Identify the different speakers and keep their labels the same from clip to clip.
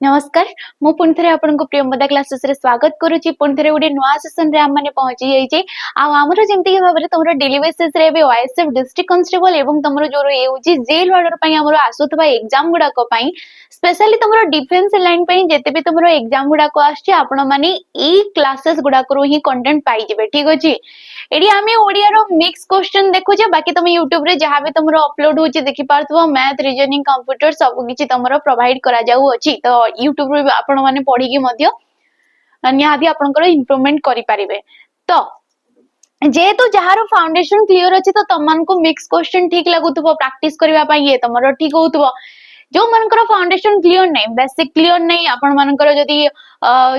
Speaker 1: नमस्कार मु पुणी थे आपको प्रियंवदा क्लासेस रे स्वागत करुच्ची पुणी थे गोटे नुआ सेशन रे हम माने पहुंची जाइए आमर जमती भाव में तुम डेली बेसिस रे ओएसएफ डिस्ट्रिक्ट कांस्टेबल एवं तुम जो ये जेल वार्डर पई हमर आसुथबा एग्जाम गुडाक पई स्पेशली तुम डिफेंस लाइन पई जेते भी तुम एग्जाम गुडाक आछी आपण माने ई क्लासेस गुडाक रो ही कंटेंट पाई जेबे ठीक अछि एडी आमे ओडिया रो मिक्स क्वेश्चन देखु जे बाकी तुम YouTube रे जहां भी तुमरो अपलोड होची देखि पारथबो मैथ रीजनिंग कंप्यूटर सब किछि तुमरो प्रोवाइड करा जाउ अछि तो YouTube रे आपण माने पढी के मध्य निहादी आपनकर इंप्रूवमेंट करि पारिबे तो जेहेतु जहार फाउंडेशन क्लियर अछि तो तमन को मिक्स क्वेश्चन ठीक लागुथबो प्रैक्टिस करबा पई ये तमरो ठीक होउथबो जो मनकर फाउंडेशन क्लियर नहीं बेसिक क्लियर नहीं आपण मनकर जदी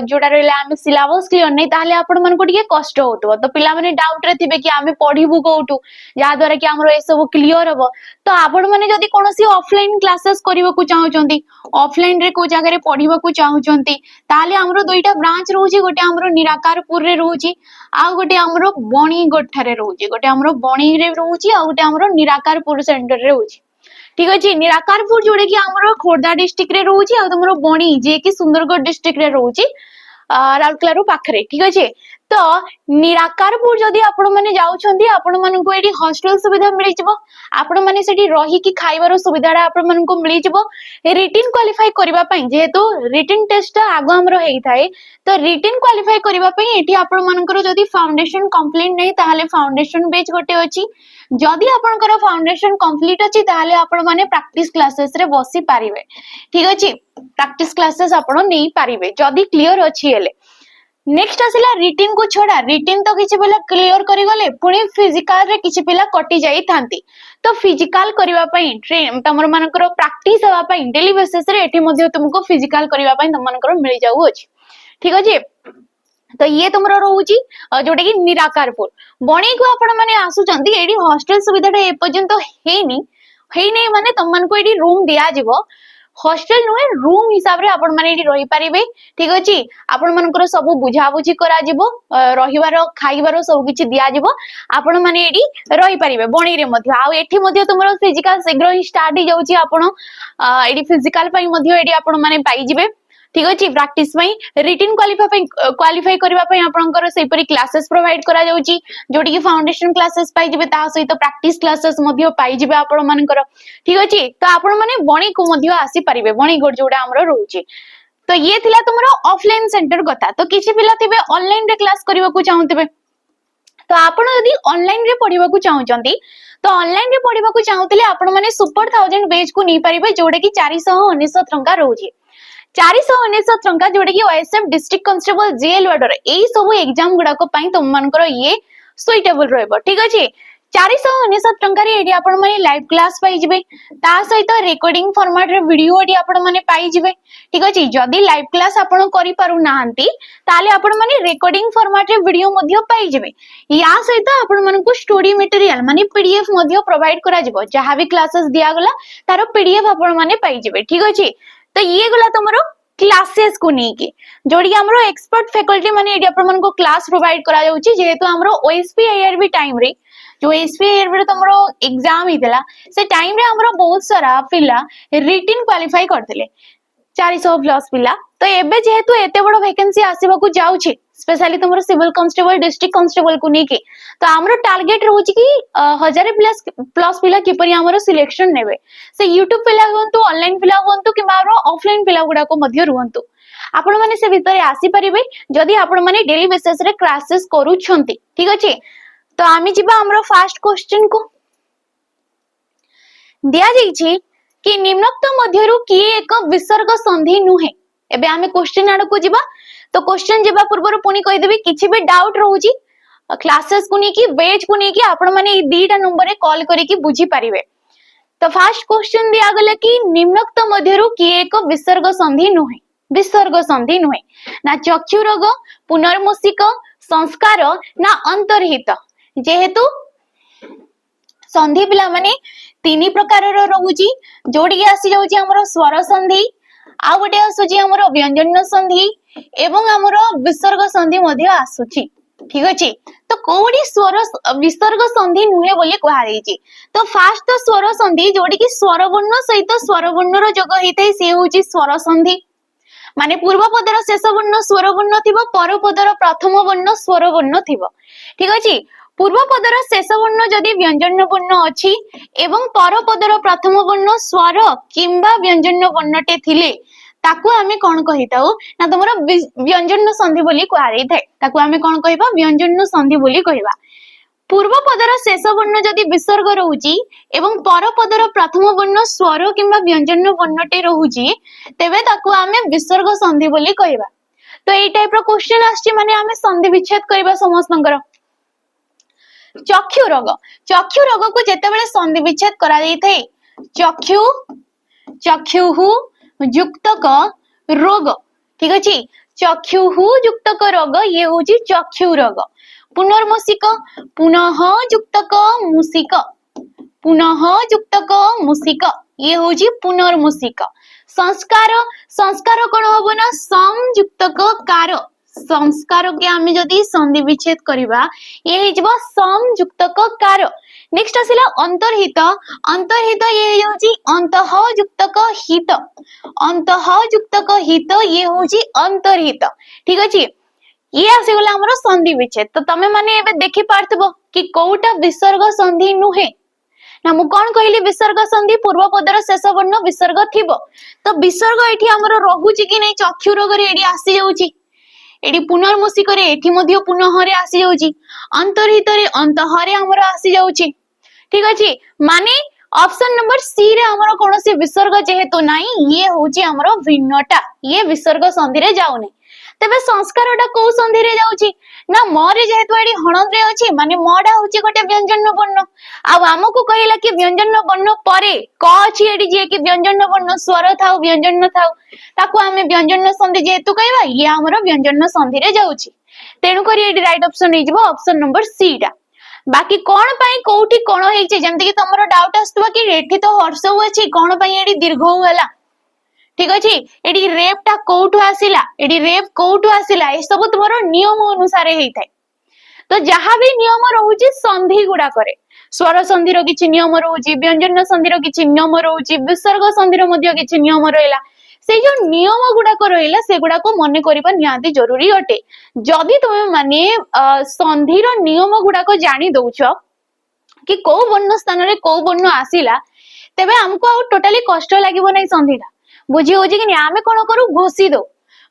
Speaker 1: जोडा रहला हम सिलेबस क्लियर नहीं ताले आपण मन को टिके कष्ट होतबो तो पिला माने डाउट रे थिबे कि आमे पढिबु कोउटू या द्वारा कि हमरो ए सब क्लियर हबो तो आपण माने जदी कोनोसी ऑफलाइन क्लासेस करबा को चाहउचंती ऑफलाइन रे को जगह रे पढिबा को चाहउचंती ताले हमरो दुईटा ब्रांच रहउची गोटे हमरो निराकारपुर रे रहउची आ गोटे हमरो बणी गोठारे रहउची गोटे हमरो बणी रे रहउची आ गोटे हमरो निराकारपुर सेंटर रे रहउची ठीक अछि निराकारपुर जोड़े कि हमरो खोर्धा डिस्ट्रिक्ट रे रहउची आ हमरो बणी जे कि सुंदरगढ़ डिस्ट्रिक्ट रे रहउची राउरकेला रो पाखरे ठीक अछि तो निराकारपुर जदी आपण माने जाउछंती आपण माने को एडी हॉस्टल सुविधा मिलि जबो आपण माने सेठी रही कि खाइबार सुविधा आपण माने को मिलि जबो रिटन क्वालिफाई करबा पई जेहेतु रिटन टेस्ट आगो हमरो हेई थाए तो रिटन क्वालिफाई करबा पई एठी आपण मानकर जदी फाउंडेशन कंप्लीट नहीं ताहाले फाउंडेशन बेच गोटे अछि जदी आपनकर फाउंडेशन कंप्लीट अछि ताहाले आपण माने प्रैक्टिस क्लासेस रे बसी पारिबे ठीक अछि प्रैक्टिस क्लासेस आपण नै पारिबे जदी क्लियर अछि हेले नेक्स्ट आसिला रिटन को छोड़ा रिटन तो किछि पिला क्लियर करि गले पुनी फिजिकल रे किछि पिला कटि जाई थांती तो फिजिकल करबा पई ट्रेन तमर मानकर प्रैक्टिस हवा पई डेली बेसिस रे एठी मध्ये तुमको फिजिकल करबा पई तम मानकर मिल जाउ अछि ठीक अछि तो ये तुमरो रहउची जोटे कि निराकारपुर बणी को आपण माने आसुचंती एडी हॉस्टल सुविधाटा ए पर्यंत हेई माने तमन को एडी रूम दिया जिवो हॉस्टल नुहे रूम हिसाब रे आपण माने एडी रही पारिबे ठीक अछि आपण मानकर सब बुझा बुझी करा जिवो रहिवार खाइबार सब किछि दिया जिवो आपण माने एडी रही पारिबे बणी रे मध्ये आ एठी मध्ये तुमरो फिजिकल शीघ्र ही स्टार्ट ही जाउची आपण एडी फिजिकल पई मध्ये एडी आपण माने पाई जिवे ठीक अछि प्रैक्टिस पई रिटन क्वालिफाई करबा पई आपनकर सेपरी क्लासेस प्रोवाइड करा जाउची जोटी कि फाउंडेशन क्लासेस पाई जिवे ता सहित प्रैक्टिस क्लासेस मध्ये पाई जिवे आपण मानकर ठीक अछि तो आपण माने बणी को मध्ये आसी परिबे बणी गोड जोडा हमरो रहउची तो ये थिला तुमरो ऑफलाइन सेंटर कथा तो किछि पिला थिबे ऑनलाइन रे क्लास करबा को चाहउतबे तो आपण यदि ऑनलाइन रे पढिबा को चाहउचंती तो ऑनलाइन रे पढिबा को चाहउतले आपण माने सुपर 1000 बैच को नै परिबे जोडे कि 419 टंका रहउची 419 टंका जोडे कि OSF district constable jail warder एई सब एग्जाम गुडा को पई तुम मानकर ये सुइटेबल रहबो ठीक अछि 419 टंका रे एडी आपण माने लाइव क्लास पाई जिवे ता सहित रिकॉर्डिंग फॉर्मेट रे वीडियो एडी आपण माने पाई जिवे ठीक अछि जदी लाइव क्लास आपण करि पारु नाहंती ताले आपण माने रिकॉर्डिंग फॉर्मेट रे वीडियो मध्ये पाई जिवे या सहित आपण माने को स्टडी मटेरियल माने पीडीएफ मध्ये प्रोवाइड करा जिवो जहां भी क्लासेस दिया गला तारो पीडीएफ आपण माने पाई जिवे ठीक अछि तो ये गला तुमरो क्लासेस को नहीं के जोड़ी हमरो एक्सपर्ट फैकल्टी माने एडी आपण मन को क्लास प्रोवाइड करा जाउची जेहेतु हमरो ओएसपीआईआरबी टाइम रे जो एसपीआईआरबी रे तुमरो एग्जाम हितला से टाइम रे हमरो बहुत सारा पिला रिटन क्वालिफाई करथिले 400 प्लस पिला तो एबे जेहेतु एते बड़ वैकेंसी आसीबा को जाउची स्पेशली तुमरो सिविल कांस्टेबल डिस्ट्रिक्ट कांस्टेबल को नहीं के तो हमरो टारगेट रहउची कि 1000 प्लस पिला किपरि हमरो सिलेक्शन नेबे से यूट्यूब पिला होंतु ऑनलाइन पिला होंतु कि मारो ऑफलाइन पिला गुडा को मध्य रुहंतु आपण माने से भीतर आसी परिबे जदी आपण माने डेली बेसिस रे क्लासेस करूछंती ठीक अछि तो आमी जिबा हमरो फर्स्ट क्वेश्चन को दिया जाईछि कि निम्नोक्त मध्यरु की एक विसर्ग संधि नुहे एबे आमे क्वेश्चन आड़ को जिबा तो क्वेश्चन जिबा पूर्व पुनी कहि देबी किछि भी डाउट रहउची क्लासेस को नेकी बैच को नेकी आपण माने ई दीटा नंबर रे कॉल करी की बुझी परिबे तो फर्स्ट क्वेश्चन दिया गले कि निम्नोक्त मध्यरु की एक विसर्ग संधि नुहे ना चक्षु रोग पुनर्मूषिक संस्कार ना अंतर्हित जेहेतु संधि पिला माने तीन प्रकार रो रहउची जोडी आसी जाउची हमरो स्वर संधि आ गोटे आसुची हमरो व्यंजन संधि एवं हमरो विसर्ग संधि मध्ये आसुची ठीक अछि तो कोडी स्वर विसर्ग संधि नुहे बोली कहा जाईची तो फास्ट तो स्वर संधि जोडी कि स्वर वर्ण सहित स्वर वर्ण रो जग हेतै से होची स्वर संधि माने पूर्व पदर शेष वर्ण स्वर वर्ण थिबो, पर पदर प्रथम वर्ण स्वर वर्ण थिबो। ठीक अछि। पूर्व पदर शेष वर्ण जदि व्यंजन वर्ण अछि एवं पर पदर प्रथम वर्ण स्वर किंबा व्यंजन वर्णटे थिले ताकू आमे कोन कहिताउ ना तमरो व्यंजन संधि बोली कुआई थाए। ताकू आमे कोन कहिबा व्यंजन संधि बोली कहिबा। पूर्व पदर शेष वर्ण जदि विसर्ग रहुची एवं पर पदर प्रथम वर्ण स्वर किंबा व्यंजन वर्णटे रहुची तेबे ताकू आमे विसर्ग संधि बोली कहिबा। तो एई टाइप रो क्वेश्चन आछि माने आमे संधि विच्छेद करिबा समस्तंकर। चक्षु रोग को जेतेबेले संधि विच्छेद करा देई थाए चक्षु चक्षुहु युक्तक रोग। ठीक अछि। चक्षुहु युक्तक रोग ये होची चक्षु रोग। पुनर्मूषिक पुनः युक्तक मूषिक पुनः युक्तक मूषिक ये होची पुनर्मूषिक। संस्कार कोन होबो ना संयुक्तक कार। संस्कार के आमे जदि संधि विच्छेद करिबा ये हेजबो संयुक्तक कार। नेक्स्ट आसिला अंतर्हित ये होची अंतः युक्तक हित। अंतः युक्तक हित ये होची अंतर्हित। ठीक अछि। ये आसीगला हमरो संधि विच्छेद। तो तमे माने एबे देखि पारथबो कि कोउटा विसर्ग संधि नुहे ना मु कोन कहली विसर्ग संधि पूर्व पदर शेष वर्ण विसर्ग थिबो। तो विसर्ग एठी हमरो रहुची कि नै चक्षु रोग रे एडी आसी जाउची। एडी पुनर्मूषिक रे एठी मध्य पुनः रे आसी जाउची। अंतर्हित रे अंतः रे हमरो आसी जाउची। ठीक अछि। माने ऑप्शन नंबर सी रे हमरो कोनोसी विसर्ग जेहेतु नाही ये होची हमरो भिन्नता। ये विसर्ग संधि रे जाउ नै। तबे संस्कारटा को संधि रे जाउची ना म रे जेहेतु एडी हणन रे अछि माने मडा होची गोटे व्यंजन वर्ण। आ हमकु कहिला कि व्यंजन वर्ण परे क अछि एडी जे कि व्यंजन वर्ण स्वर थाउ व्यंजन थाउ ताकू आमे व्यंजन संधि जेहेतु कहबा ये हमरो व्यंजन संधि रे जाउची। तेनु करी एडी राइट ऑप्शन हे जिवो ऑप्शन नंबर सी टा। बाकी कोन पई कोउठी कोन हेछि जेमति कि तमरो डाउट आस्तबा कि एठी तो हर्षउ अछि कोन पई एडी दीर्घउ हला। ठीक अछि। एडी रेप टा कोउठु आसिला एडी रेप कोउठु आसिला ए सब तमरो नियम अनुसार हेइ थाए। तो जहां भी नियम रहउची संधि गुडा करे स्वर संधि रो किछि नियम रहउची व्यंजन संधि रो किछि नियम रहउची विसर्ग संधि रो मध्य किछि नियम रहला। से जो नियम गुडा को रहला से गुडा को मने करिबा नियाती जरूरी अटे। जदि तुमे माने संधि रो नियम गुडा को जानि दउछो कि को वर्ण स्थान रे को वर्ण आसिला तेबे हमको आ टोटली कष्ट लागिबो नै संधिटा। बुझी होजी कि आमे कोन करू घोसी दो।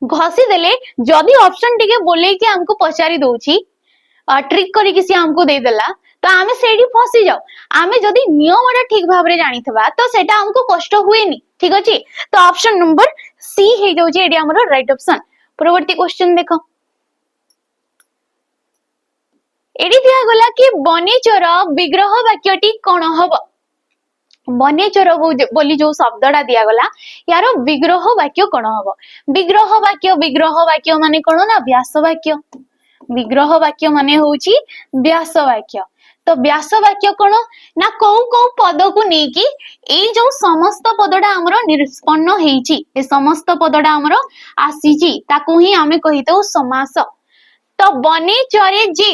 Speaker 1: घोसी देले जदि ऑप्शन टिके बोले कि हमको पचारी दउची ट्रिक करी कि से हमको दे देला तो आमे सेडी फसी जाऊ। आमे जदि नियमटा ठीक भाबरे जानिथबा तो सेटा हमको कष्ट हुएनी। ठीक अछि। तो ऑप्शन नंबर सी हे जाउची एडी हमरो राइट ऑप्शन। परवर्ती क्वेश्चन देखो। एडी दिया गला कि बनेचर विग्रह वाक्यटी कोन हबो। बनेचर बोली जो शब्दटा दिया गला यार विग्रह वाक्य कोन हबो। विग्रह वाक्य माने कोन ना व्यास वाक्य। विग्रह वाक्य माने होउची व्यास वाक्य। तो व्यास वाक्य कोन ना को पद को नेकी ए जो समस्त पदडा हमरो निष्पन्न हेची ए समस्त पदडा हमरो आसीची ताकू ही आमे कहितो समास। तो बने चरे जे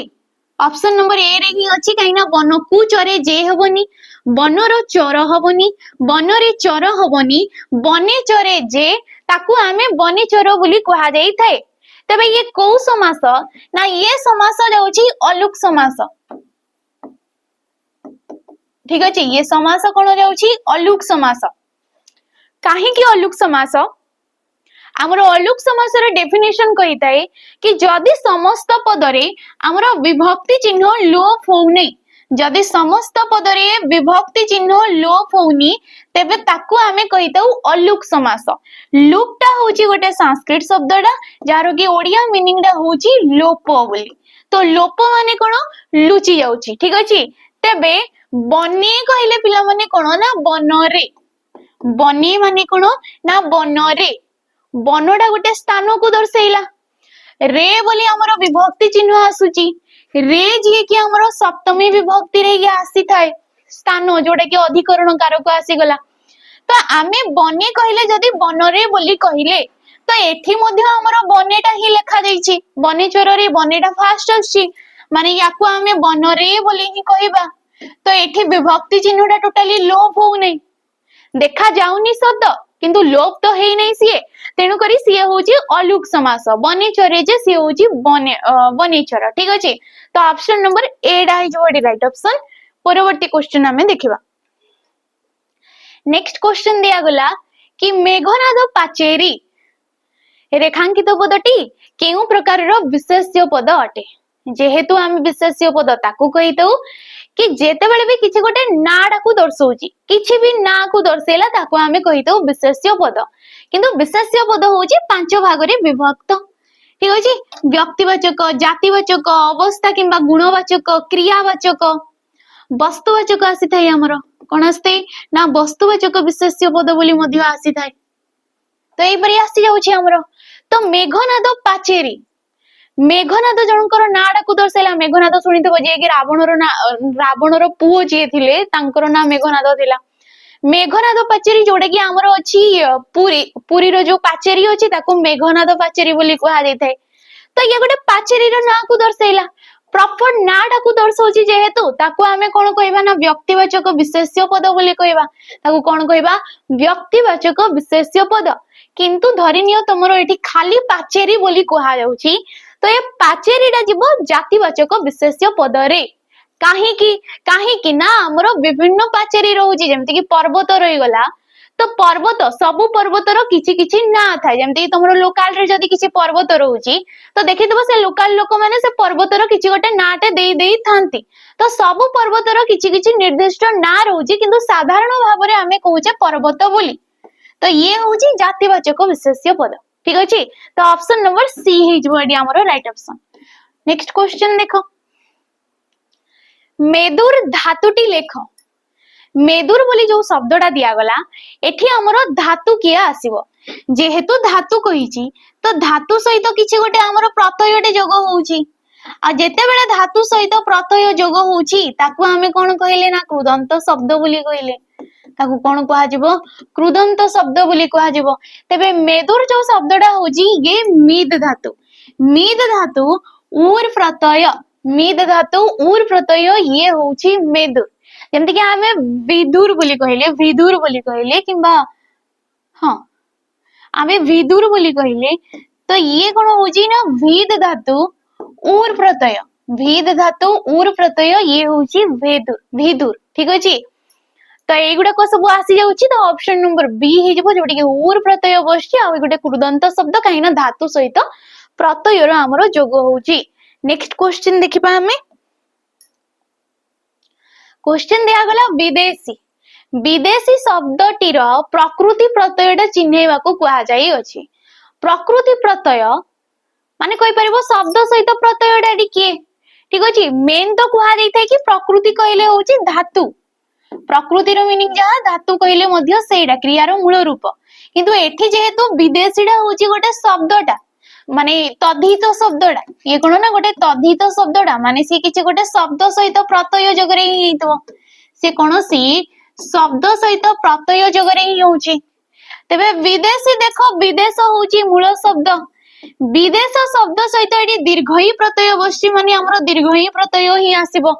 Speaker 1: ऑप्शन नंबर ए रे ही अछि काइना बन को चरे जे हबनी बनर चर हबनी बन रे चर हबनी बने चरे जे ताकू आमे बने चर बोली कहा जाई थाए। तबे ये को समास ना ये समास जाउची अलुक समास। ठीक अछि। ये समास कोन जाउची अलुक समास। काहे कि अलुक समास हमरो अलुक समास रे डेफिनेशन कहिताए कि जदि समस्त पदरे हमरो विभक्ति चिन्ह लोप होउनी जदि समस्त पदरे विभक्ति चिन्ह लोप होउनी तेबे ताकू आमे कहिताउ अलुक समास। लुपटा होची गोटे संस्कृत शब्दडा जारो कि ओडिया मीनिंग डा होची लोप बोली। तो लोप माने कोन लुचि जाउची। ठीक अछि। तेबे बने कहिले पिला माने कोन ना बनरे। बने माने कोन ना बनरे बनडा गोटे स्थान को दर्शैला। रे बोली हमरो विभक्ति चिन्ह आसुची रे जे कि हमरो सप्तमी विभक्ति रे आसी थाए स्थान जोटा कि अधिकरण कारक आसी गला। तो आमे बने कहिले जदि बनरे बोली कहिले तो एठी मध्य हमरो बनेटा ही लेखा जाईची। बने चोररे बनेटा फास्ट आसी माने याकू आमे बनरे बोली ही कहिबा। तो एठी विभक्ति चिन्हटा टोटली लोप हो नै देखा जाउनी शब्द किंतु लोप तो हेई नै सीए तेणु करी सीए होची अलुक समास बनेचर जे सीए होची बनेचर ठीक अछि तो ऑप्शन नंबर ए डा हिज बडी राइट ऑप्शन परवर्ती क्वेश्चन हमें देखिबा नेक्स्ट क्वेश्चन दिया गला कि मेघनाद पाचेरी रेखांकित पदटी केउ प्रकार विशेष्य पद अटे जेहेतु आम विशेष्य पद ताकू कही दउ कि जेते बेले भी किछि गोटे नाडा को दर्शौची किछि भी ना को दर्शेला ताकू आमे कही दउ विशेष्य पद किंतु विशेष्य पद होची पांच भाग रे विभक्त ठीक अछि व्यक्तिवाचक जातिवाचक अवस्था किंबा गुणवाचक क्रियावाचक वस्तुवाचक आसी थाई हमर कोन आस्ते ना वस्तुवाचक विशेष्य पद बोली मध्य आसी थाई तो एई परि आसी जाउची हमर तो मेघनाद पाचेरी मेघनाद जनकर नाडा को दर्शाइला मेघनाद सुनिथबो जे कि रावणर पुओ जे थिले तांकर ना मेघनाद थिला मेघनाद पाचेरी जोडा कि हमर अछि पुरी रो जो पाचेरी अछि ताको मेघनाद पाचेरी बोली कहा जाय थाए तो ये गोटे पाचेरी रो ना को दर्शाइला प्रॉपर नाडा को दर्शाउची जेहेतु ताको आमे कोन कहबा ना व्यक्तिवाचक विशेष्य पद बोली कहबा ताको कोन कहबा व्यक्तिवाचक विशेष्य पद किंतु धरिनियो तमरो एठी खाली पाचेरी बोली कहा जाउची तो ये पाचेरीटा जीव जातिवाचक विशेष्य पद रे काहे ना हमरो विभिन्न पाचेरी रहउची जेमति कि पर्वत रही गला तो पर्वत सब पर्वतर किछि किछि ना थाय जेमति तमरो लोकल रे जदी किछि पर्वत रहउची तो देखितबो से लोकल लोक माने से पर्वतर किछि गोटे नाटे देई थांती तो सब पर्वतर किछि किछि निर्दिष्ट ना रहउची किंतु साधारण भाबरे आमे कहूचे पर्वत बोली तो ये होची जातिवाचक विशेष्य पद ठीक अछि तो ऑप्शन नंबर सी हिज बडी हमरो राइट ऑप्शन नेक्स्ट क्वेश्चन देखो मेदुर धातुटी लेख मेदुर बोली जो शब्दटा दिया गला एठी हमरो धातु किया आसीबो जेहेतु धातु कहिची तो धातु सहित किछि गोटे हमरो प्रत्ययटे जोग होउची आ जेते बेले धातु सहित प्रत्यय जोग होउची ताकू हमें कोन कहले ना कृदंत शब्द बोली कहले ताकू कोन कहा जिवो कृदंत शब्द बोली कहा जिवो तबे मेदुर जो शब्दटा होजी ये मीद धातु ऊर प्रत्यय मीद धातु ऊर प्रत्यय ये होची मेदुर जेमति कि हमें विदुर बोली कहले किंबा हां हमें विदुर बोली कहले तो ये कोन होजी ना वीद धातु ऊर प्रत्यय ये होची विदुर ठीक अछि तो एगुडा को सब आसी जाउची तो ऑप्शन नंबर बी हे जबो जोटी के ऊर प्रत्यय बसची आ गोटे कृदंत शब्द काहे ना धातु सहित प्रत्यय रो हमरो जोग होउची नेक्स्ट क्वेश्चन देखिबा हमें क्वेश्चन दिया गला विदेशी शब्दटीर प्रकृति प्रत्ययटा चिन्हैबा को कहा जाई अछि प्रकृति प्रत्यय माने कहि परिबो शब्द सहित प्रत्ययटा किए ठीक अछि मेन तो कहा जाई थाए कि प्रकृति कहले होची धातु प्रकृति रो मीनिंग जहा धातु कहले मध्य सेडा क्रियार मूल रूप किंतु एठी जेहेतु विदेशीडा होची गोटे शब्दटा माने तद्धित शब्दडा ये कोन ना गोटे तद्धित शब्दडा माने से किछि गोटे शब्द सहित प्रत्यय जगरे ही हेतो से कोनोसी शब्द सहित प्रत्यय जगरे ही होउची तबे विदेशी देखो विदेश होउची मूल शब्द विदेश शब्द सहित एठी दीर्घई प्रत्यय बसची माने हमरो दीर्घई प्रत्यय ही आसीबो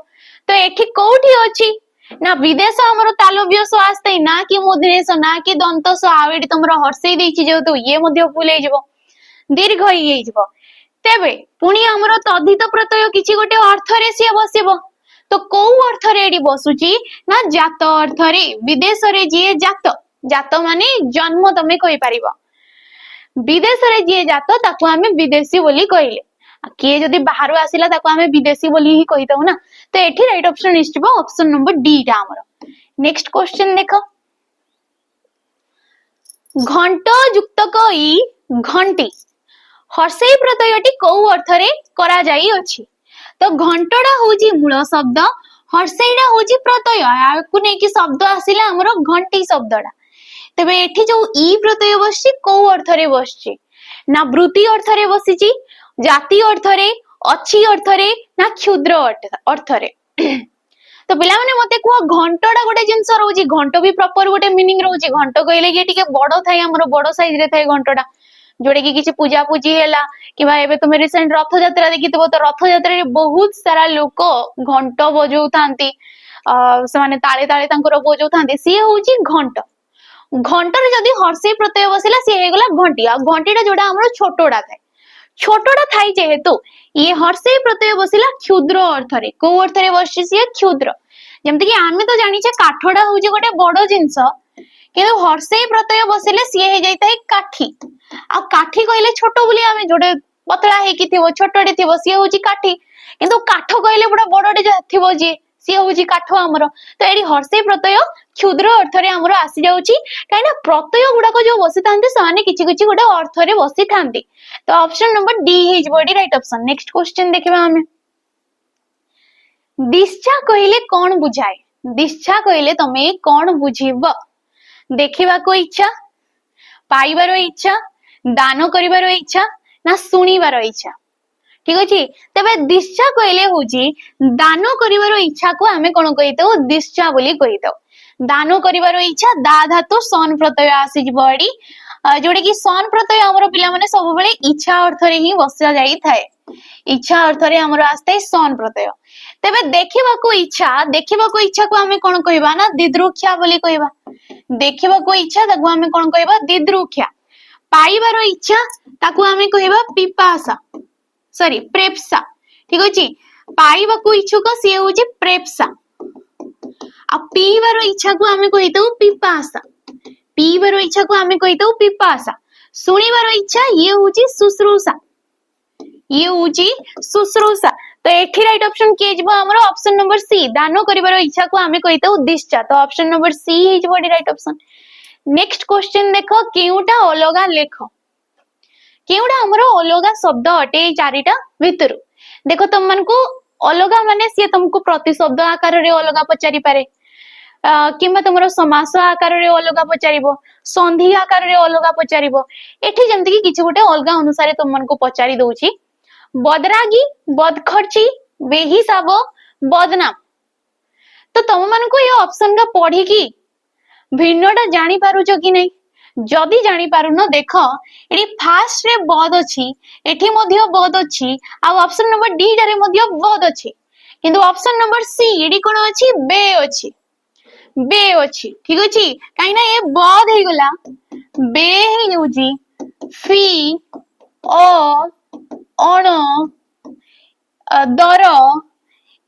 Speaker 1: तो एठी कोठी अछि ना विदेश हमरो तालव्य स आस्ते ना कि मुद्रेश ना कि दंत स आवेडी तमरो हर्षै देछि जेतो ये मध्य भूल हे जबो दीर्घ ही जब तेबे पुणी हमरो तद्धित प्रत्यय किछि गोटे अर्थ रे से बसिबो तो को अर्थ रे एडी बसुची ना जात अर्थ रे विदेश रे जे जात माने जन्म तमे कहि परिबो विदेश रे जे जात ताको हमें विदेशी बोली कहिले के जदी बाहर आसिला ताको हमें विदेशी बोली ही कहिताउ ना तो एठी राइट ऑप्शन निश्चिबो ऑप्शन नंबर डी टा हमरो नेक्स्ट क्वेश्चन देखो घंट युक्त कई घंटी हर्षई प्रत्ययटी को अर्थ रे करा जाई अछि तो घंटडा होजी मूल शब्द हर्षईडा होजी प्रत्यय आकु नै कि शब्द आसिला हमरो घंटी शब्दडा तबे एठी जो ई प्रत्यय बसची को अर्थ रे बसची ना वृत्ति अर्थ रे बसिची जाति अर्थ रे अछि अर्थ रे ना क्षुद्र अर्थ रे तो पिला माने मते को घंटडा गोटे जिंस रहउची घंट भी प्रॉपर गोटे मीनिंग रहउची घंट कहले कि टिके बडो थाय हमरो बडो साइज रे थाय घंटडा जोड़े कि किसी पूजा पूजी हैला किबा एबे तुमे रिसेंट रथ यात्रा देखितबो तो रथ यात्रा रे बहुत सारा लोक घंट बजौ थांती से माने ताळे ताळे तांकर बजौ थांती सी होउची घंट घंटर जदि हर्षेय प्रत्यय बसिला सी हेगला घंटी आ घंटीटा जोड़ा हमर छोटोडा थाए छोटोडा थाई जेहेतु ये हर्षेय प्रत्यय बसिला क्षुद्र अर्थ रे को अर्थ रे बसि सी क्षुद्र जेमति कि आमे तो जानि छे काठोडा होउजे गोटे बडो जिंस किंतु हर्षेय प्रत्यय बसिले सी हे जाई थाए काठी आ काठी कहले छोटो बोली आमे जोडे पतला हेकी थिबो छोटोडे थिबो सी होउची काठी किंतु काठ कहले बडा बडोडे थिबो जे सी होउची काठ हमर तो एडी हर्षेय प्रत्यय क्षुद्र अर्थ रे हमर आसी जाउची काइना प्रत्यय गुडा को जो बसी थांते साने किछि किछि गोटे अर्थ रे बसी थांते तो option number D is body right option. Next question देखिबा हमें दिच्छा कहले कोन बुझाए दिच्छा कहले तमे कोन बुझिबो देखिबा को इच्छा पाइबार इच्छा दान करिबार इच्छा ना सुनिबार इच्छा ठीक अछि तबे दिच्छा कहले होची दान करिबार इच्छा को हमें कोन कहितो दिच्छा बोली कहितो दान करिबार इच्छा दा धातु सन प्रत्यय आसी जबडी जोडे कि सन प्रत्यय हमर पिला माने सब बेले इच्छा अर्थ रे ही बसा जाई थाए इच्छा अर्थ रे हमर आस्ते सन प्रत्यय तबे देखिबा को इच्छा को हमें कोन कहिबा ना दिद्रुक्षा बोली कहिबा देखिबा को इच्छा ताको हमें कोन कहिबा दिद्रुक्षा पाइबार इच्छा ताको हमें कहिबा पिपासा सॉरी प्रेप्सा ठीक अछि पाइबा को इच्छुक से होची प्रेप्सा आ पीबार इच्छा को हमें कहितो पिपासा पीबार इच्छा को हमें कहितो पिपासा सुनिबार इच्छा ये होची शुश्रूषा तो एठी राइट ऑप्शन के जबो हमरो ऑप्शन नंबर सी दानो करिबार इच्छा को हमें कहितो दिच्छा तो option number C is body right option. Next question देखो केउटा अलगा लेखो केउटा हमरो अलगा शब्द अटे चारिटा भितरु देखो तुम मन को अलगा माने से तुमको प्रतिशब्द आकार रे अलगा पचारि पारे किंबा तुमरो समास आकार रे अलगा पचारिबो संधि आकार रे अलगा पचारिबो एठी जेमति कि किछि गोटे अलगा अनुसार तुम मन को पचारि दउछि बदरागी बदखर्ची बेहिसाब बदनाम तो तुम मन को ये ऑप्शन का पढ़ी की भिन्नटा जानि पारुछ कि नहीं जदि जानि पारुनो देख एठी फास्ट रे बद अछि एठी मध्य बद अछि आ ऑप्शन नंबर डी रे मध्य बद अछि किंतु ऑप्शन नंबर सी एठी कोन अछि बे अछि ठीक अछि काई ना ए बद हे गला बे हे होजी फी ओ अण दर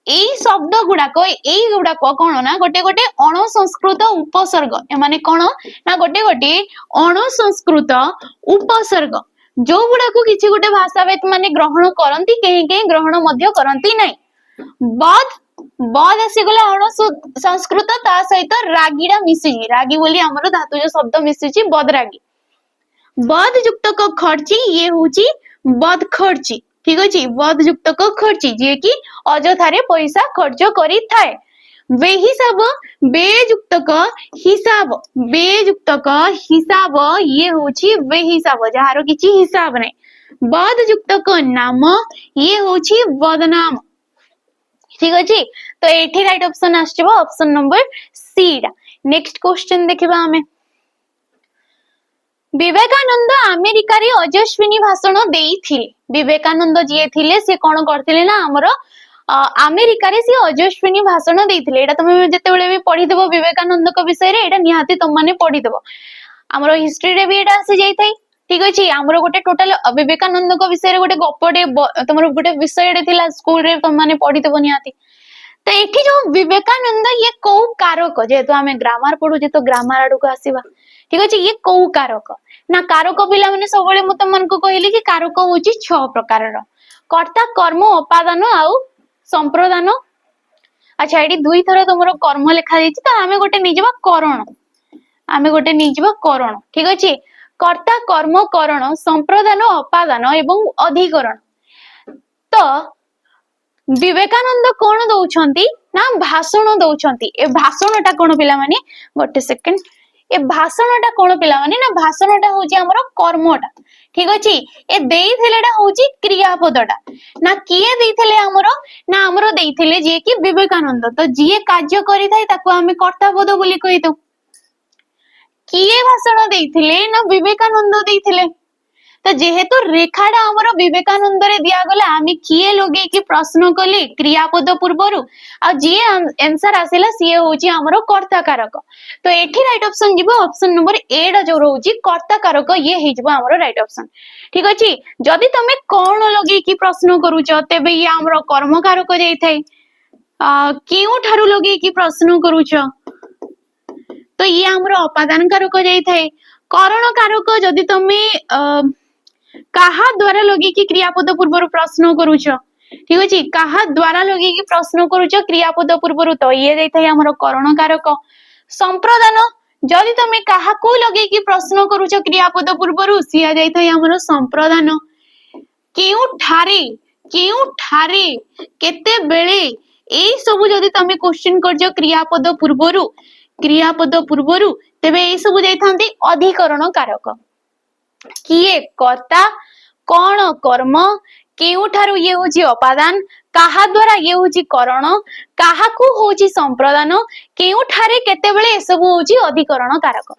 Speaker 1: এই শব্দ গুড়াক এই গুড়াক কোন না গোটে গোটে অণসংস্কৃত উপসর্গ এমানে কোন না গোটে গোটে অণসংস্কৃত উপসর্গ जो गुड़ाक किसी गोटे भाषाविद माने ग्रहण करंती केही केही ग्रहण मध्य करंती नै बद आसीगला अण संस्कृत ता सहित रागीडा मिसी रागी बोली हमर धातुज शब्द मिसिची बदरागी बद युक्त क खर्ची ये होची बद खर्ची ठीक अछि बद युक्त क खर्ची जे कि अजथारे पैसा खर्च करी थाए बेहिसाब बेयुक्त क हिसाब ये होची बेहिसाब जहारो किछि हिसाब नै बद युक्त क नाम ये होची बदनाम ठीक अछि तो एठी राइट ऑप्शन आछिबो ऑप्शन नंबर सी डा। नेक्स्ट क्वेश्चन देखिबा हमें विवेकानंद अमेरिका रे अजस्विनी भाषण देइथिले विवेकानंद जे थिले से कोन करथिले ना हमरो अमेरिका रे से अजस्विनी भाषण देइथिले एटा तुम जते बेले भी पढी देबो विवेकानंद को विषय रे एटा निहाती तुम माने पढी देबो हमरो हिस्ट्री रे भी एटा आसी जाई थाई ठीक अछि हमरो गोटे टोटल विवेकानंद को विषय रे गोटे गपटे तुमरो गोटे विषय रे थिला स्कूल रे तुम माने पढी देबो निहाती तो एठी जो विवेकानंद ये को कारक जेतु हमें ग्रामर पढु जे तो ग्रामर आडू को आसीबा ठीक अछि ये को कारक ना कारक पिला माने सबले म तुम मन को कहली कि कारक होची 6 प्रकार रो कर्ता कर्म उपादान आउ संप्रदान अच्छा एडी दुई थरा तुमरो कर्म लिखा दिछि तो हमें गोटे निजबा करण ठीक अछि कर्ता कर्म करण संप्रदान उपादान एवं अधिकरण तो विवेकानंद कोन दउछंती ना भाषण दउछंती ए भाषणटा कोन पिला माने गोटे सेकंड ए भाषणटा कोन पिला माने ना भाषणटा होची हमरो कर्मटा ठीक अछि ए देइथिलेटा होची क्रियापदटा ना किए देइथिले हमरो ना हमरो देइथिले जे कि विवेकानंद तो जिए कार्य करि थाई ताको हमें कर्तापद बोली कहि दउ किए भाषण देइथिले ना विवेकानंद देइथिले तो जेहेतु रेखाटा आमर विवेकानंद रे दिया गला आमे किए लगे कि प्रश्न कले क्रियापद पूर्वरु आ जे आंसर आसिला सी होची हमरो कर्ता कारक। तो एठी राइट ऑप्शन जीवो ऑप्शन नंबर ए डा जो रहउची कर्ता कारक ये हे जीवो हमरो राइट ऑप्शन। ठीक अछि जदि तमे कोन लगे कि प्रश्न करूछ तेबे ये हमरो कर्म कारक जाई थाई केउ ठारू लगे कि प्रश्न करूछ तो ये हमरो अपादान कारक जाई थाई। करण कारक जदि तमे काहा द्वारा लगे कि क्रियापद पूर्वर प्रश्न करूछ ठीक अछि काहा द्वारा लगे कि प्रश्न करूछ क्रियापद पूर्वर तो ये जाई थाई हमरो करण कारक। संप्रदान जदि तमे काहा को लगे कि प्रश्न करूछ क्रियापद पूर्वर सिया जाई थाई हमरो संप्रदान। केउ ठारे केते बेले एई सब जदि तमे क्वेश्चन करजो क्रियापद पूर्वरु तेबे एई सब जाई थांती अधिकरण कारक। किए कर्ता कोन कर्म केउठारु ये होची अपादान काहा द्वारा ये होची करण काहा को होची संप्रदान केउठारे केतेबेले ए सब होची अधिकरण कारक।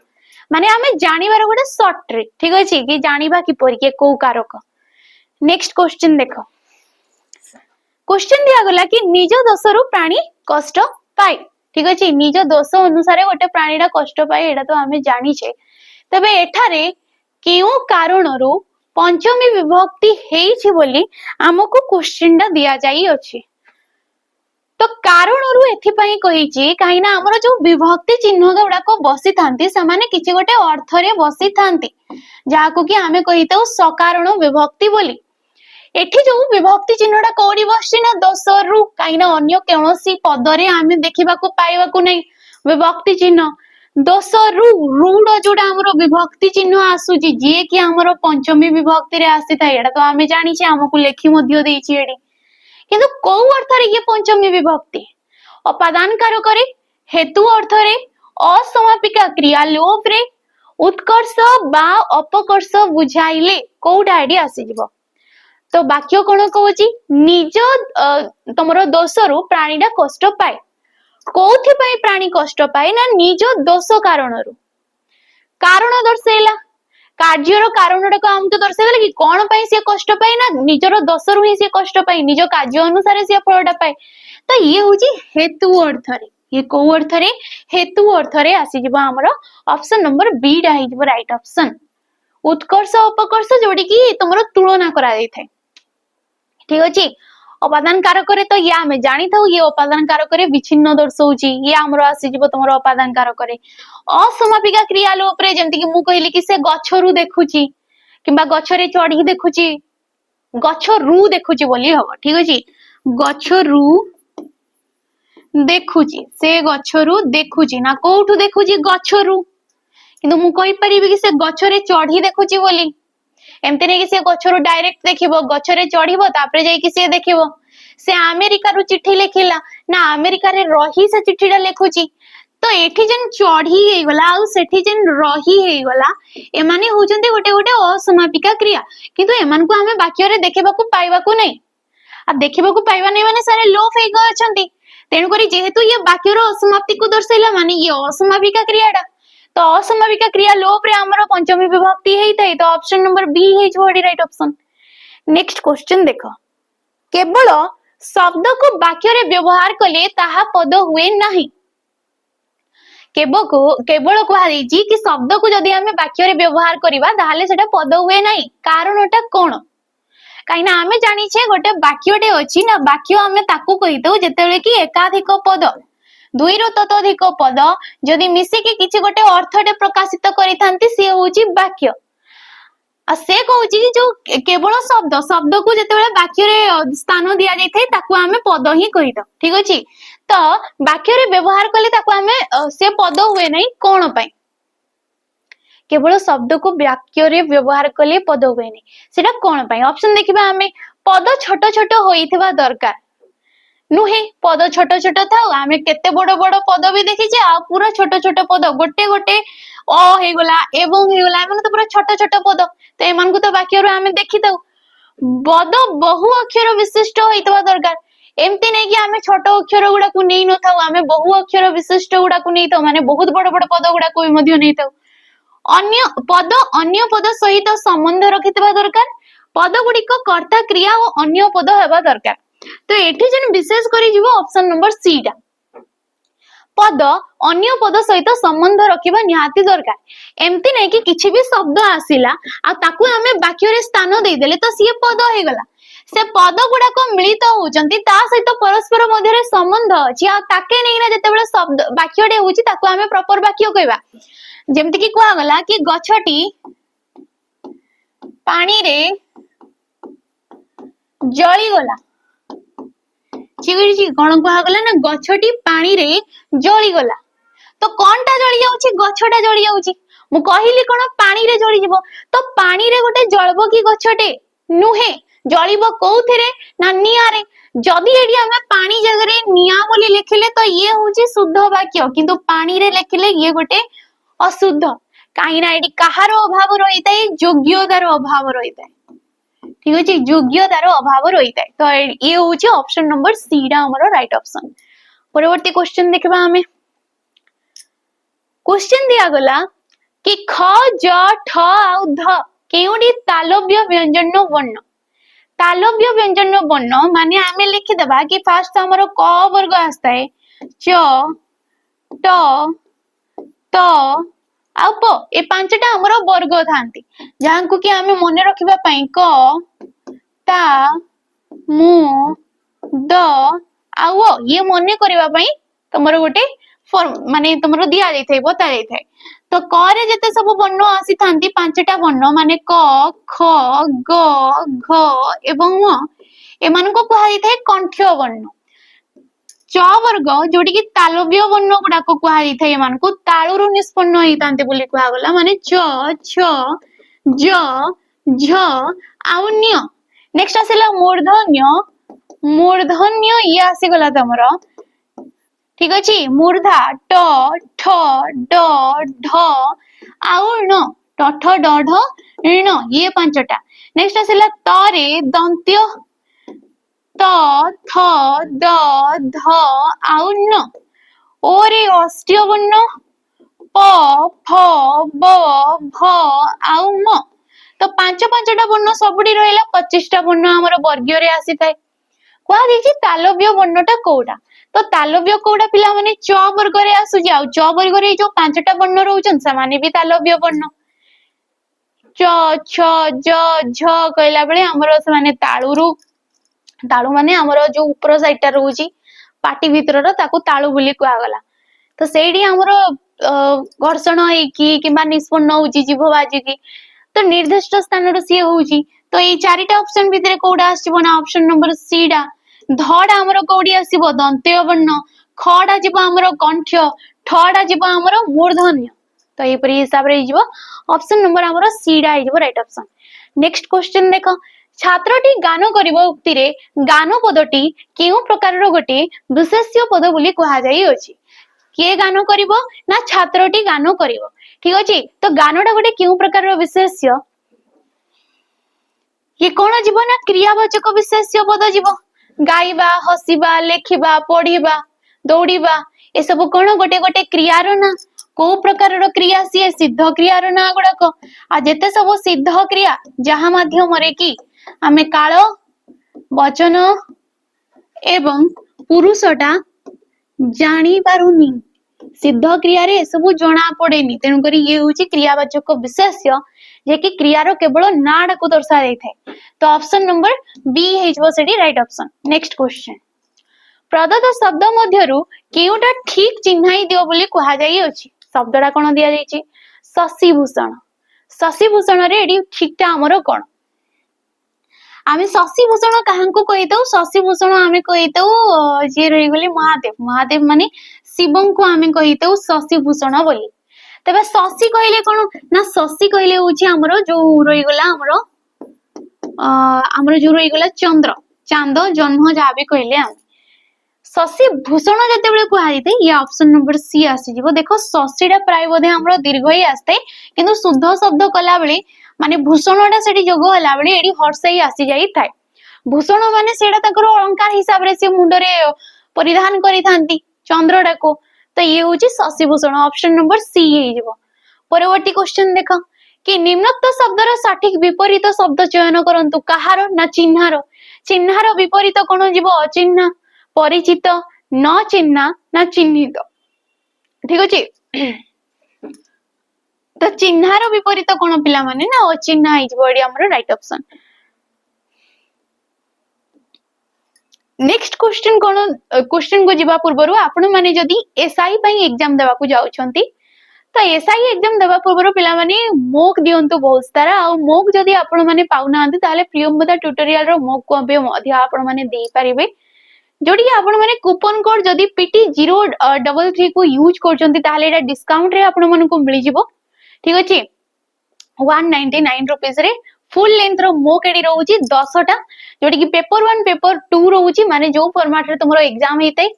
Speaker 1: माने हमें जानिबार गोटे शॉर्ट ट्रिक ठीक अछि कि जानिबा कि परिके को कारक। नेक्स्ट क्वेश्चन देखो क्वेश्चन दिया गला कि निज दोषरु प्राणी कष्ट पाए ठीक अछि निज दोष अनुसार गोटे प्राणीटा कष्ट पाए एटा तो हमें जानि छे। तबे एठारे केउ कारणरु पंचमी विभक्ति हेइछि बोली हमको क्वेश्चन टा दिया जाई अछि। तो कारणरु एथि पई कहिछि काहिना हमर जो विभक्ति चिन्ह गुडा को बसी थांती समाने किछि गोटे अर्थ रे बसी थांती जाको कि हमें कहितौ सकारण विभक्ति बोली। एठी जो विभक्ति चिन्हटा कोडी बसछि ना दोसरु काहिना अन्य कोनोसी पदरे हमें देखिबा को पाइबा को नै विभक्ति चिन्ह दोसरु रूड जोडा हमरो विभक्ति चिन्ह आसुजी जे कि हमरो पंचमी विभक्ति रे आसी थाए एटा तो हमें जानि छे हमकु लेखि मध्य देइछि एडी किंतु को अर्थ रे ये पंचमी विभक्ति अपादान कारक रे हेतु अर्थ रे असमापिका क्रिया लोप रे उत्कर्ष बा अपकर्ष बुझाइले कोडा एडी आसी जिवो। तो वाक्य कोन कहूची निज तमरो दोषरु प्राणीटा कष्ट पाए कोथि पई प्राणी कष्ट पाए ना निज दोष कारणरु कारण दर्शैला कार्यर कारणटा को हमके दर्शैला कि कोन पई से कष्ट पाए ना निजर दोषरु ही से कष्ट पाए निज कार्य अनुसार से फलटा पाए। तो ये होची हेतु अर्थ रे ये को अर्थ रे हेतु अर्थ रे आसी जिवो हमरो ऑप्शन नंबर बी डा हे जिवो राइट ऑप्शन। उत्कर्ष अपकर्ष जोडी कि तमरो तुलना करा जाई थाए ठीक अछि। अपादान कारक रे तो या हमें जानि थाउ ये अपादान कारक रे विच्छिन्न दर्शौची ये हमरो आसी जिवो तमरो अपादान कारक रे। असमापिका क्रिया लोप रे जेमति कि मु कहिली कि से गछरु देखुची किबा गछरे चढ़ी देखुची गछरु देखुची बोली हबो ठीक अछि गछरु देखुची से गछरु देखुची ना कोठु देखुची गछरु किंतु मु कहि परिबि कि से गछरे चढ़ी देखुची बोली एमते नै कि से गछरु डायरेक्ट देखिबो गछरे चढ़ीबो तापरे जाई कि से देखिबो से अमेरिका रु चिट्ठी लिखिला ना अमेरिका रे रही से चिट्ठीटा लिखुची। तो एठी जन चढ़ी हे गला आ सेठी जन रही हे गला एमाने होचंती गोटे गोटे असमापिका क्रिया किंतु एमान को हमें वाक्य रे देखिबा को पाइबा को नै आ देखिबा को पाइबा नै माने सारे लोप हे गय अछंती तेनु करी जेहेतु ये वाक्य रो असमाप्ति को दर्शैला माने ये असमापिका क्रियाटा तो असमापिका क्रिया लोप रे हमरो पंचमी विभक्ति हेई थाई तो ऑप्शन नंबर बी हे जोडी राइट ऑप्शन। नेक्स्ट क्वेश्चन देखो केवल शब्द को वाक्य रे व्यवहार कले ताहा पद हुए नाही केवल कहा जी कि शब्द को जदि हमें वाक्य रे व्यवहार करिबा ताहाले सेटा पद हुए नाही कारणटा कोन काइना हमें जानि छे गोटे वाक्यटे अछि ना वाक्य हमें ताकू कहितौ जेतेबेले कि एकाधिक पद दुई रो ततोधिक पद जदि मिसी कि किछि गोटे अर्थटे प्रकाशित करि थांती से होची वाक्य आ से कहूची कि जो केवल शब्द को जेतेबेले वाक्य रे स्थान दिया जाय थाय ताकू हमें पद ही कहितो ठीक अछि। तो वाक्य रे व्यवहार कले ताकू हमें से पद हुए नहीं कोन पय केवल शब्द को वाक्य रे व्यवहार कले पद हुए नहीं सेटा कोन पय ऑप्शन देखिबा हमें पद छोट छोट होइथिबा दरकार नुहे पद छोट छोट थाउ आमे केते बड़ बड़ पद भी देखि जे आ पूरा छोट छोट पद गोटे गोटे अ हे गला एवं हे गला माने तो पूरा छोट छोट पद तो एमान को तो वाक्य रो आमे देखि दउ पद बहु अक्षर विशिष्ट होइतबा दरकार एमती नै कि आमे छोट अक्षर गुडा को नै न थाउ आमे बहु अक्षर विशिष्ट गुडा को नै थाउ माने बहुत बड़ बड़ पद गुडा को भी मध्य नै थाउ अन्य पद सहित संबंध रखिथिबा दरकार पद गुड़िक कर्ता क्रिया और अन्य पद हेबा दरकार तो एठी जन विशेष करी जीवो ऑप्शन नंबर सी टा पद अन्य पद सहित संबंध रखिबा निहाती दरकार एमती नै कि किछि भी शब्द आसिला आ ताकू हमें वाक्य रे स्थान दे देले तो सी पद हे गला से पद गुडा को मिलित होचंती ता सहित परस्पर मध्य रे संबंध अछि आ ताके नै ना जतेबेले शब्द वाक्य रे होची ताकू हमें प्रॉपर वाक्य कहबा जेमति कि कोहा गला कि गछटी पानी रे जळी गला चिगड़ी कौन कहा गला ना गछटी पानी रे जळी गला तो कौन टा जळी जाउची गछटा जळी जाउची मु कहिली कोन पानी रे जळी जीवो तो पानी रे गोटे जळबो की गछटे नुहे जळीबो कोउथिरे ना निया रे जदी एडी हम पानी जगह रे निया बोली लिखिले तो ये होची शुद्ध वाक्य किंतु पानी रे लिखिले ये गोटे अशुद्ध काई ना एडी कहार अभाव रहिताय योग्यतार अभाव रहिताय ठीक अछि योग्यतार अभाव रहिताय तो ये होची ऑप्शन नंबर सी डा हमरो राइट ऑप्शन परवर्ती क्वेश्चन देखबा हमें क्वेश्चन दिया गला कि ख ज ठ आ ध केउडी तालव्य व्यंजन नो वर्ण तालव्य व्यंजन नो वर्ण माने हमें लिखि देबा कि फर्स्ट हमरो क वर्ग आस्ताय च ट त आ प ए पांचटा हमरो वर्ग थांती जहां को कि हमें मने रखिबा पई क ता मु द आ वो ये मने करबा पई तमरो गोटे फॉर्म माने तमरो दिया जाय थाय बता जाय थाय तो क रे जते सब वर्ण आसी थांती पांचटा वर्ण माने क ख ग घ एवं म एमान को कहा जाय थाय कंठ्य वर्ण च वर्ग जोटी की तालव्य वर्ण गुडा को कहा जाय थाय एमान को ताळुरु निष्पन्न होई तांते बोली कहा गला माने च छ ज झ आउन्य नेक्स्ट आसिला मूर्धन्य ये आसी गला तमरो ठीक अछि मूर्धा ट ठ ड ढ आउर्ण ट ठ ड ढ ण ये पांचटा नेक्स्ट आसिला त रे दंत्य त थ द ध आउर्ण ओ रे अष्ट्य वर्ण प फ ब भ आउ म तो पांचटा वर्ण सबुडी रहिला 25टा वर्ण हमर वर्गीय रे आसी थाए कोआ देखि तालव्य वर्णटा कोडा तो तालव्य कोडा पिला माने च वर्ग रे आसु जाउ च वर्ग रे जो पांचटा वर्ण रहउचन से माने भी तालव्य वर्ण च छ ज झ कहला बेले हमर से माने ताळु माने हमर जो ऊपर साइडटा रहउची पाटी भीतर रो ताको ताळु बोली कोआ गला तो सेडी हमर घर्षण है कि किबा निष्पन्न होउची जीव बाजी की तो निर्दिष्ट स्थान रो सी होउची तो ये चारिटा ऑप्शन भितरे कोडा आसीबो ना ऑप्शन नंबर सी डा धडा हमर कोडी आसीबो दंत्य वर्ण खडा जीव हमर कंठ्य ठडा जीव हमर मूर्धन्य तो ये परि हिसाब रे जीव ऑप्शन नंबर हमर सी डा जीव राइट ऑप्शन नेक्स्ट क्वेश्चन देखो छात्रटी गान करिबो उक्ति रे गान पदटी केउ प्रकार रो गोटे विशेष्य पद बोली कहा जाई अछि के गान करिबो ना छात्रटी गान करिबो ठीक अछि तो गानटा गोटे केउ प्रकार रो विशेष्य ये कोन जीव ना क्रियावाचक विशेष्य पद जीव गाइबा हसिबा लेखिबा पढिबा दौड़िबा ए सब कोन गोटे गोटे क्रिया रो ना को प्रकार रो क्रिया सी सिद्ध क्रिया रो ना गुडा को आ जेते सब सिद्ध क्रिया जहा माध्यम रे की हमें काल वचन एवं पुरुषटा जानी पारुनी सिद्ध क्रिया रे सब जना पड़ेनी तेनु करी ये होची क्रियावाचक विशेष्य जे कि क्रिया रो केवल नाड को दर्शा जाय थाए तो ऑप्शन नंबर बी हेजबो सेडी राइट ऑप्शन नेक्स्ट क्वेश्चन प्रदत्त शब्द मध्यरु केउटा ठीक चिन्हाई दियो बोली कहा जाई अछि शब्दडा कोन दिया जाई छि शशिभूषण रे एडी ठीकटा हमरो कोन आमे शशिभूषण काहांको कहितौ शशिभूषण आमे कहितौ जे रहि गेली महादेव माने शिवं को आमे कहितौ शशिभूषण बोली तबे शशि कहले कोन ना शशि कहले होची हमरो जो रहि गेला हमरो जो रहि गेला चंद्र चांद जन्म जाबे कहले हम शशि भूषण जते बेले को हाइते ये ऑप्शन नंबर सी आसी जीवो देखो शशिडा प्राय बोधे हमरो दीर्घ ही आस्ते किंतु शुद्ध शब्द कला बेले माने भूषणडा सेठी जोग हला बेले एडी हर्ष ही आसी जाई थाए भूषण माने सेडा तकर अलंकार हिसाब रे से मुंडरे परिधान करि थांती चंद्रडा को तो ये होची शशिभूषण ऑप्शन नंबर सी हे जीवो परवर्ती क्वेश्चन देख कि निम्नोक्त शब्दर सठिक विपरीत शब्द चयन करंतु कहार ना चिन्हार चिन्हार विपरीत कोन जीव अचिन्हा परिचित न चिन्हा ना चिन्हित ठीक अछि तो चिन्हार विपरीत कोन पिला माने ना अचिन्हा हि जीव एडी हमर राइट ऑप्शन नेक्स्ट क्वेश्चन कोन क्वेश्चन को जीवा पूर्वरु आपण माने जदी एसआई पई एग्जाम देबा को जाउछंती तो एसआई एग्जाम देबा पूर्वरु पिला माने मोक दियंतु बहुत सारा आ मोक जदी आपण माने पाउनांती ताले प्रियंवदा ट्यूटोरियल रो मोक को बे मध्य आपण माने देई परिबे जोडी आपण माने कूपन कोड जदी PT033 को यूज करचंती ताले एटा डिस्काउंट रे आपण माने को मिली जिवो ठीक अछि 199 रुपीस रे फुल लेंथ रो मोक एडी रहउची 10 टा जोडी कि पेपर 1 पेपर 2 रहउची माने जो फॉर्मेट रे तुमरो एग्जाम हेतै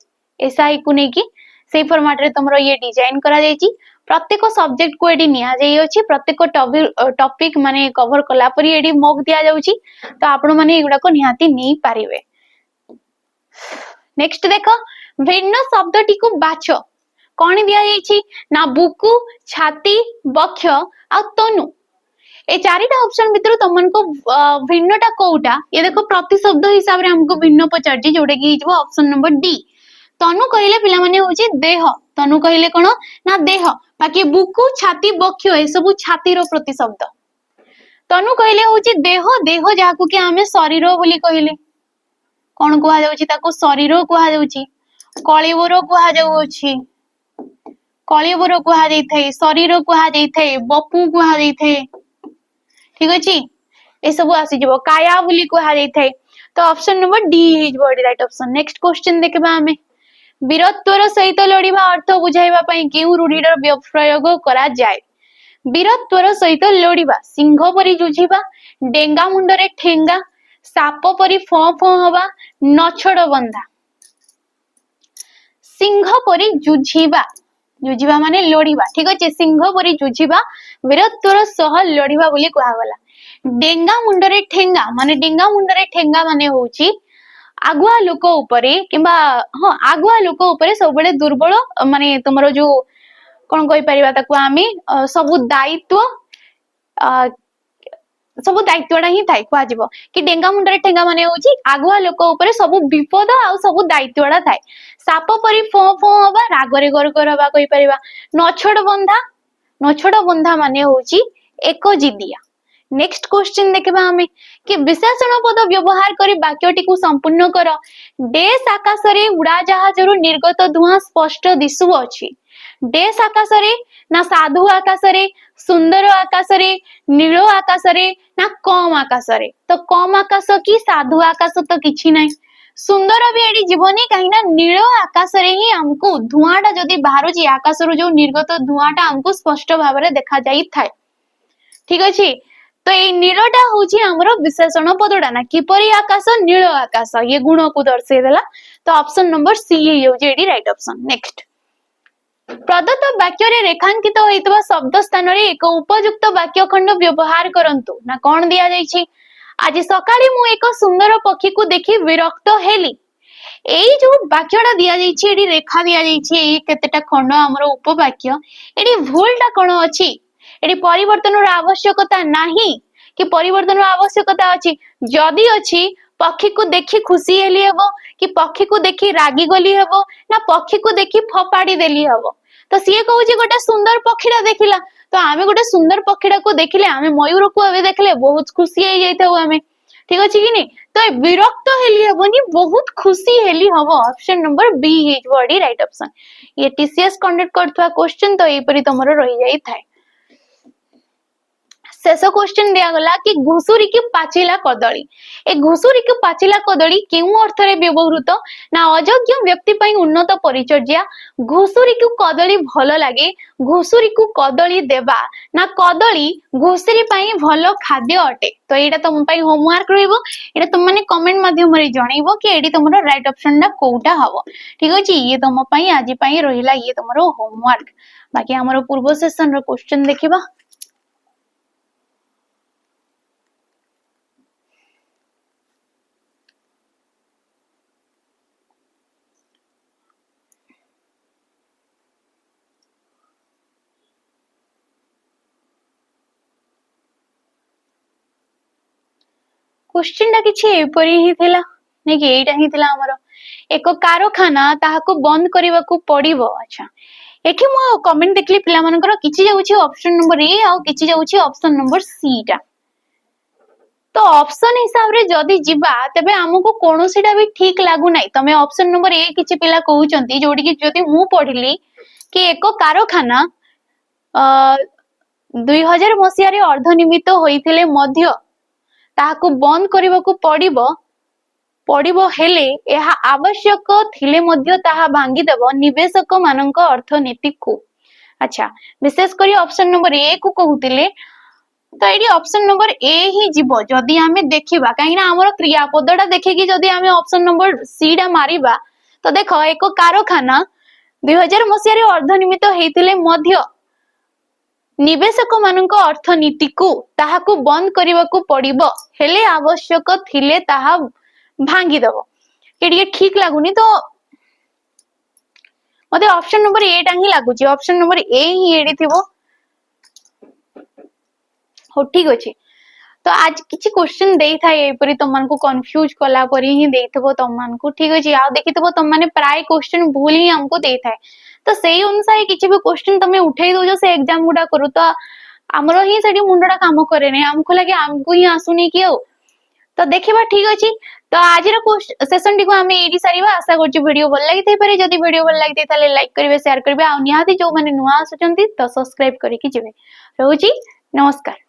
Speaker 1: एसआई को नेकी से फॉर्मेट रे तुमरो ये डिजाइन करा जायची प्रत्येक सब्जेक्ट को एडी निया जाई अछि प्रत्येक टॉपिक माने कवर कला परी एडी मोक दिया जाउची तो आपण माने एगुडा को निहाती नै पारिबे नेक्स्ट देखो भिन्न शब्दटी को बाछ कोन दिया जायची ना बुकु छाती बक्ष आ तनु ए चारिटा ऑप्शन भितर तमन को भिन्नटा कोउटा ये देखो प्रति शब्द हिसाब रे हमको भिन्न पचारजी जोडे की हिजबो ऑप्शन नंबर डी तनु कहिले पिला माने होची देह तनु कहिले कोन ना देह बाकी बुकु छाती बक्ष ए सब छाती रो प्रति शब्द तनु कहिले होची देह देह जाकू के हमें शरीर बोली कहिले कोन कुहा जाउची ताको शरीर कुहा जाउची कळिवर कुहा जाउची कळिवर कुहा जाई थाए शरीर कुहा जाई थाए बपु कुहा जाई थाए ठीक अछि ए सब आसी जबो काया बोली कुहा जाई थाए तो option number D is body right option next question देखबा हमें वीरत्वर सहित लड़िबा अर्थ बुझाइबा पई केउ रूढीर प्रयोग करा जाय वीरत्वर सहित लड़िबा सिंह परी जुझिबा डेंगा मुंडरे ठेंगा साप परी फ फ हवा नछड़ बंधा सिंह परी जुझिबा जुझिबा माने लड़िबा ठीक अछि सिंह परी जुझिबा वीरत्वर सह लड़िबा बोली कुहा गला डेंगा मुंडरे ठेंगा माने होची आगुआ लोक उपरे किबा हां आगुआ लोक उपरे सब बेले दुर्बल माने तुमरो जो कोन कहि परिबा ताको आमी सब दायित्वडा ही थाई कुआ जिवो कि डेंगा मुंडरे ठेंगा माने होची आगुआ लोक उपरे सब विपद आ सब दायित्वडा थाई साप परी फो फो हवा रागरे गोर गोर हवा कहि परिबा नछड़ बंधा माने होची एक जिदिया नेक्स्ट क्वेश्चन देखबा हमें कि विशेषण पद व्यवहार करी वाक्यटी को संपूर्ण कर डेस आकाश रे उड़ा जहाज रु निर्गत धुआं स्पष्ट दिसु अछि डेस आकाश रे ना साधु आकाश रे सुंदर आकाश रे नील आकाश रे ना कम आकाश रे तो कम आकाश की साधु आकाश तो किछि नै सुंदर भी एडी जीवनी कहीं ना नील आकाश रे ही हमको धुआंटा जदी बाहर जी आकाश रु जो निर्गत धुआंटा हमको स्पष्ट भाव रे देखा जाई थाए ठीक अछि तो ये नीलटा होची हमरो विशेषण पदडा ना किपरि आकाश नील आकाश ये गुण को दर्शे देला तो ऑप्शन नंबर सी ये हो जेडी राइट ऑप्शन नेक्स्ट प्रदत्त वाक्य रे रेखांकित होइतबा शब्द स्थान रे एक उपयुक्त वाक्य खंड व्यवहार करंतु ना कोन दिया जाई छी आज सकाळे मु एक सुंदर पक्षी को देखि विरक्त हेली एई जो वाक्यटा दिया जाई छी एडी रेखा दिया जाई छी एई केतेटा खंड हमरो उपवाक्य एडी भूलटा कोन अछि एडी परिवर्तन रो आवश्यकता नाही कि परिवर्तन रो आवश्यकता अछि जदी अछि पक्षी को देखि खुशी हेली हेबो कि पक्षी को देखि रागी गली हेबो ना पक्षी को देखि फपाड़ी देली हेबो तो सिए कहू जे गोटे सुंदर पक्षीटा देखिला तो आमे गोटे सुंदर पक्षीटा को देखिले आमे मयूर को अबे देखले बहुत खुशी हे जाइथाउ आमे ठीक अछि कि नै तो विरक्त हेली हेबोनी बहुत खुशी हेली हबो option number B is body right option ये टीसीएस कंडक्ट करथवा क्वेश्चन तो एपरी तमरो रहि जाई थाए शेष क्वेश्चन दिया गला कि घुसुरी की पाचिला कदली ए घुसुरी की पाचिला कदली केउ अर्थ रे व्यवहृत ना अयोग्य व्यक्ति पई उन्नत परिचर्या घुसुरी को कदली भलो लागे घुसुरी को कदली देबा ना कदली घुसुरी पई भलो खाद्य अटे तो एटा तुम पई होमवर्क रहइबो एटा तुम माने कमेंट माध्यम रे जणाइबो कि एडी तुमरो राइट ऑप्शन ना कोउटा हबो ठीक अछि ये तुम पई आज पई रहिला ये तुमरो होमवर्क बाकी हमरो पूर्व सेशन रो क्वेश्चन देखिबा क्वेश्चन टा किछि एपरि ही थिला नै कि एटा ही थिला हमर एक कारखाना ताहाको बंद करबाकू पड़िबो। अच्छा एठी मो कमेंट देखली पिला मानकर किछि जाउछि ऑप्शन नंबर ए आ किछि जाउछि ऑप्शन नंबर सी टा। तो ऑप्शन हिसाब रे जदी जिबा तबे हमको कोनोसीटा भी ठीक लागु नै। तमे ऑप्शन नंबर ए किछि पिला कहउचंती जोडी कि जदी मु पढिली कि एक कारखाना 2000 मसिया रे अर्धनिर्मित होइथिले मध्य ताहाको बंद करबाकू पड़िबो हेले एहा आवश्यक थिले मध्य ताहा भांगी देबो निवेशक मानक अर्थनीति को। अच्छा विशेष करी ऑप्शन नंबर ए को कहउतिले तो एडी ऑप्शन नंबर ए ही जीवो जदी आमे देखिबा काहे ना हमर क्रियापदटा देखि कि जदी आमे ऑप्शन नंबर सी डा मारिबा तो देखो एक कारखाना 2000 मसिया रे अर्धनिर्मित हेतिले मध्य निवेशक मानक अर्थनीति को ताहाको बंद करबाकू पड़िबो हेले आवश्यक थिले ताहा भांगी दबो। एडी ठीक लागुनी तो मते ऑप्शन नंबर ए टा ही लागुची ऑप्शन नंबर ए ही एडी थिबो। हो ठीक अछि तो आज किछि क्वेश्चन देई थाए एपरि तमन को कंफ्यूज कला परी ही देइथबो तमन को ठीक अछि आ देखिथबो तम माने प्राय क्वेश्चन भूल ही हमको देई थाए तो सेही अनुसार किछि भी क्वेश्चन तमे उठै दो से एग्जाम गुडा करू तो हमरो ही सेडी मुंडा काम करे नै हमको लागे हमको ही आसुनी कि तो देखिबा ठीक अछि। तो आज सेशन टी को हमें एडी सारीबा आशा करछि वीडियो भल लागि थाई पारे जदी वीडियो भल लागि ताले लाइक करिवे शेयर करिवे आ निहाती जो माने नुवा आसुचंती तो सब्सक्राइब करि कि जेबे रहउची नमस्कार।